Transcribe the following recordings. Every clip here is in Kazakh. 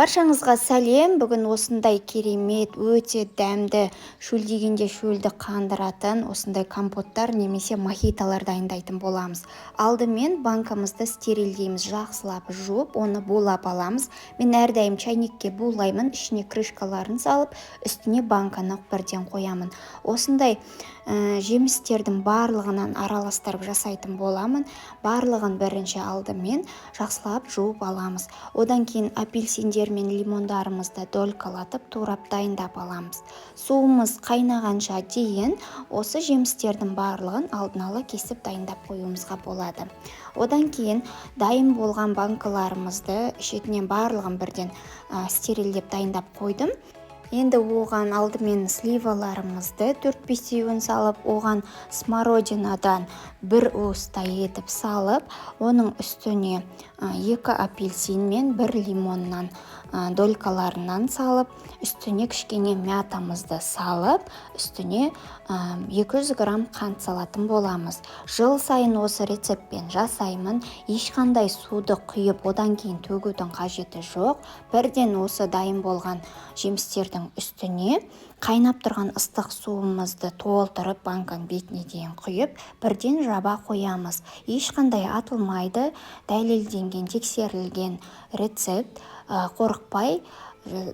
Баршаңызға сәлем. Бүгін осындай керемет, өте дәмді, шөлдегенде шөлді қандыратын осындай компоттар немесе мохиталар дайындайтын боламыз. Алдымен банкамызды стерильдейміз, жақсылап жуып, оны булап аламыз. Мен әрдайым чайникке булаймын, ішіне крышкаларын салып, үстіне банканы бірден қоямын. Осындай жемістердің барлығынан араластырып жасайтын боламын. Барлығын бірінші алдымен жақсылап жуып аламыз. Одан кейін апельсиндер мен лимондарымызды долькалатып турап дайындап аламыз. Суымыз қайнағанша дейін осы жемістердің барлығын алдын ала кесіп дайындап қоюымызға болады. Одан кейін дайын болған банкаларымызды шетінен барлығын бірден стерильдеп дайындап қойдым. Енді оған алдымен сливаларымызды 4-5 салып, оған смородинадан 1 уыстай етіп салып, оның үстіне 2 апельсин мен 1 лимоннан долькаларынан салып, үстіне кішкене мятамызды салып, үстіне 200 грамм қант салатын боламыз. Жыл сайын осы рецептпен жасаймын. Ешқандай суды құйып, одан кейін төгудің қажеті жоқ. Бірден осы дайын болған жемістердің үстіне қайнап тұрған ыстық суымызды толтырып, банканың бетіне дейін құйып, бірден жаба қоямыз. Ешқандай атылмайды, дәлелденген, тексерілген рецепт. Қорықпай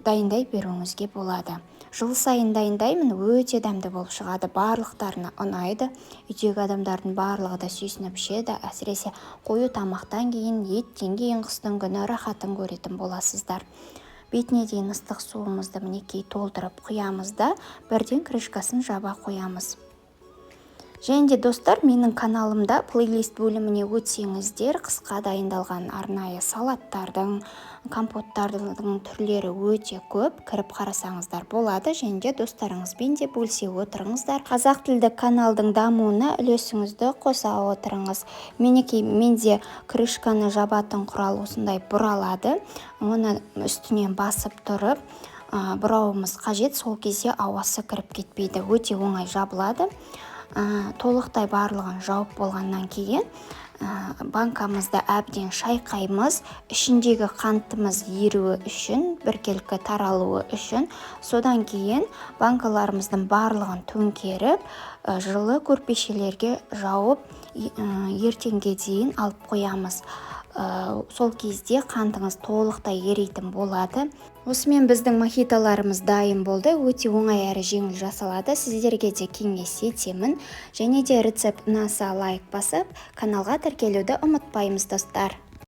дайындай беруіңізге болады. Жыл сайын дайындаймын, өте дәмді болып шығады, барлықтарына ұнайды. Үйдегі адамдардың барлығы да сүйсініп ішеді, әсіресе қою тамақтан кейін, еттен кейін қыстың күні рахатын көретін боласыздар. Бетіне дейін ыстық суымызды мінекей толтырып құямыз да, бірден крышкасын жаба қоямыз. Және де достар, менің каналымда плейлист бөліміне өтсеңіздер, қысқа дайындалған арнайы салаттардың, компоттардың түрлері өте көп, кіріп қарасаңыздар болады. Және де достарыңызбен де бөлісе отырыңыздар. Қазақ тілді каналдың дамуына үлесіңізді қоса отырыңыз. Менде крышканы жабатын құрал осындай бұралады. Оны үстінен басып тұрып, бұрауымыз қажет, сол кезде ауасы кіріп кетпейді. Өте оңай жабылады. Толықтай барлығын жауып болғаннан кейін банкамызды әбден шайқаймыз. Ішіндегі қантымыз еруі үшін, біркелкі таралуы үшін. Содан кейін банкаларымыздың барлығын төңкеріп, жылы көрпешелерге жауып, ертеңге дейін алып қоямыз. Сол кезде қантыңыз толықтай еритін болады. Осымен біздің мохиталарымыз дайын болды. Өте оңай әрі жеңіл жасалады. Сіздерге де кеңес етемін. Және де рецепт ұнаса лайк басып, каналға тіркелуді ұмытпаймыз достар.